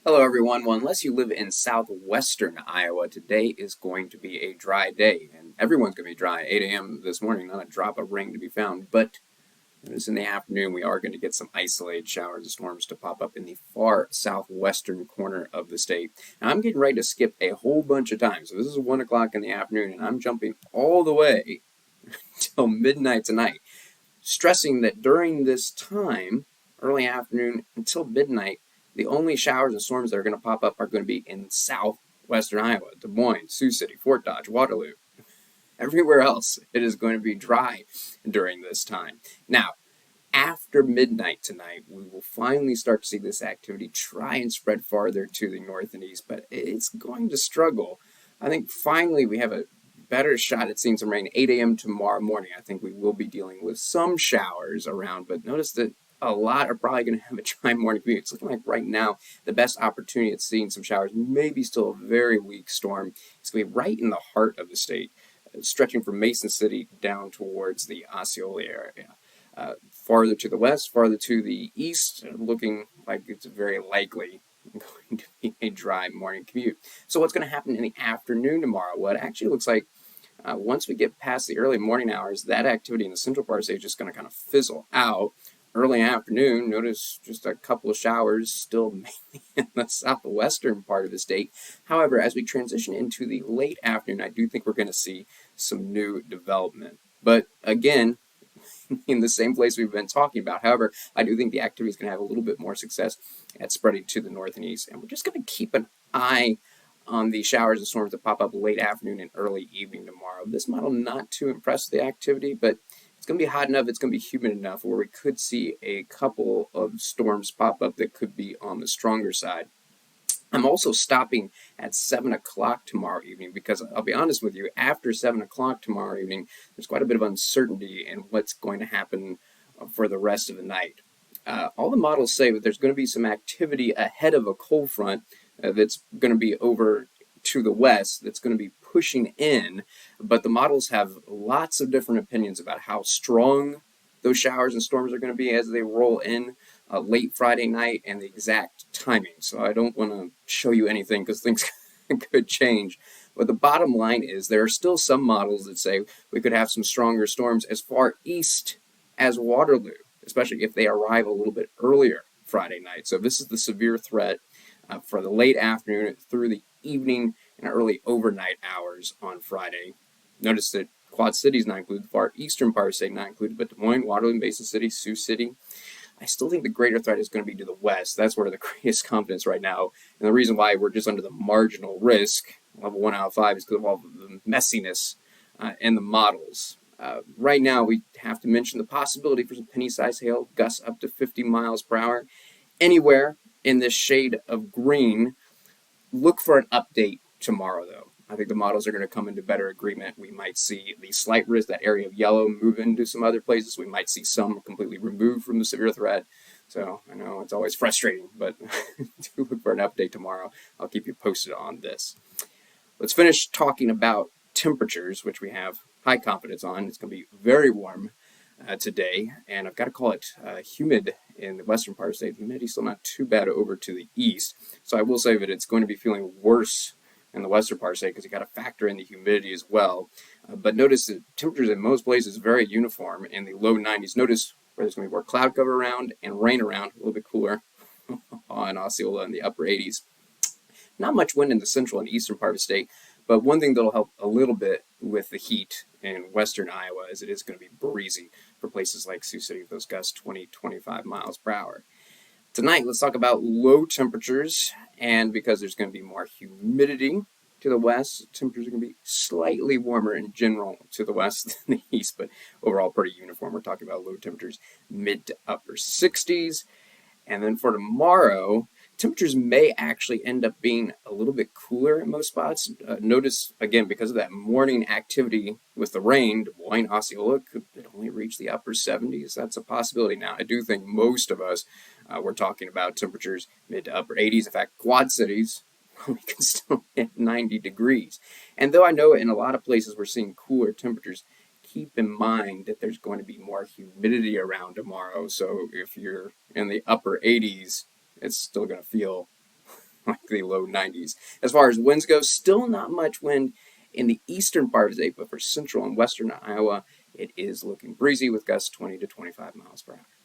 Hello everyone. Well, unless you live in southwestern Iowa, today is going to be a dry day, and everyone's going to be dry. 8 a.m. this morning, not a drop of rain to be found, but notice in the afternoon we are going to get some isolated showers and storms to pop up in the far southwestern corner of the state. Now I'm getting ready to skip a whole bunch of time, so this is 1 o'clock in the afternoon, and I'm jumping all the way till midnight tonight, stressing that during this time, early afternoon until midnight, the only showers and storms that are going to pop up are going to be in southwestern Iowa, Des Moines, Sioux City, Fort Dodge, Waterloo. Everywhere else, it is going to be dry during this time. Now, after midnight tonight, we will finally start to see this activity try and spread farther to the north and east, but it's going to struggle. I think finally we have a better shot at seeing some rain 8 a.m. tomorrow morning. I think we will be dealing with some showers around, but notice that a lot are probably going to have a dry morning commute. It's looking like right now the best opportunity at seeing some showers, maybe still a very weak storm. It's going to be right in the heart of the state, stretching from Mason City down towards the Osceola area. Farther to the west, farther to the east, looking like it's very likely going to be a dry morning commute. So what's going to happen in the afternoon tomorrow? Well, it actually looks like once we get past the early morning hours, that activity in the central part of the state is just going to kind of fizzle out. Early afternoon, notice just a couple of showers still mainly in the southwestern part of the state. However, as we transition into the late afternoon, I do think we're going to see some new development. But again, in the same place we've been talking about. However, I do think the activity is going to have a little bit more success at spreading to the north and east. And we're just going to keep an eye on the showers and storms that pop up late afternoon and early evening tomorrow. This model not too impressed with the activity, but it's going to be hot enough, it's going to be humid enough where we could see a couple of storms pop up that could be on the stronger side. I'm also stopping at 7 o'clock tomorrow evening because I'll be honest with you, after 7 o'clock tomorrow evening, there's quite a bit of uncertainty in what's going to happen for the rest of the night. All the models say that there's going to be some activity ahead of a cold front that's going to be over to the west that's going to be pushing in, but the models have lots of different opinions about how strong those showers and storms are going to be as they roll in late Friday night and the exact timing. So I don't want to show you anything because things could change. But the bottom line is there are still some models that say we could have some stronger storms as far east as Waterloo, especially if they arrive a little bit earlier Friday night. So this is the severe threat for the late afternoon through the evening and early overnight hours on Friday. Notice that Quad Cities not included, the far eastern part of the state not included, but Des Moines, Waterloo, Mason City, Sioux City. I still think the greater threat is going to be to the west. That's where the greatest confidence right now. And the reason why we're just under the marginal risk, level 1 out of 5, is because of all the messiness in the models. Right now, we have to mention the possibility for some penny-sized hail, gusts up to 50 miles per hour. Anywhere in this shade of green, look for an update tomorrow, though. I think the models are going to come into better agreement. We might see the slight risk, that area of yellow, move into some other places. We might see some completely removed from the severe threat. So I know it's always frustrating, but do look for an update tomorrow. I'll keep you posted on this. Let's finish talking about temperatures, which we have high confidence on. It's going to be very warm today, and I've got to call it humid in the western part of the state. The humidity's still not too bad over to the east. So I will say that it's going to be feeling worse in the western part of the state because you got to factor in the humidity as well. But notice that temperatures in most places very uniform in the low 90s. Notice where there's going to be more cloud cover around and rain around, a little bit cooler on Osceola in the upper 80s. Not much wind in the central and eastern part of the state, but one thing that'll help a little bit with the heat in western Iowa is it is going to be breezy for places like Sioux City, those gusts 20-25 miles per hour. Tonight, let's talk about low temperatures, and because there's going to be more humidity to the west, temperatures are going to be slightly warmer in general to the west than the east, but overall pretty uniform. We're talking about low temperatures, mid to upper 60s. And then for tomorrow, temperatures may actually end up being a little bit cooler in most spots. Notice, again, because of that morning activity with the rain, Des Moines, Osceola could only reach the upper 70s. That's a possibility now. I do think most of us, we're talking about temperatures mid to upper 80s. In fact, Quad Cities, we can still hit 90 degrees. And though I know in a lot of places we're seeing cooler temperatures, keep in mind that there's going to be more humidity around tomorrow. So if you're in the upper 80s, it's still going to feel like the low 90s. As far as winds go, still not much wind in the eastern part of the state, but for central and western Iowa, it is looking breezy with gusts 20 to 25 miles per hour.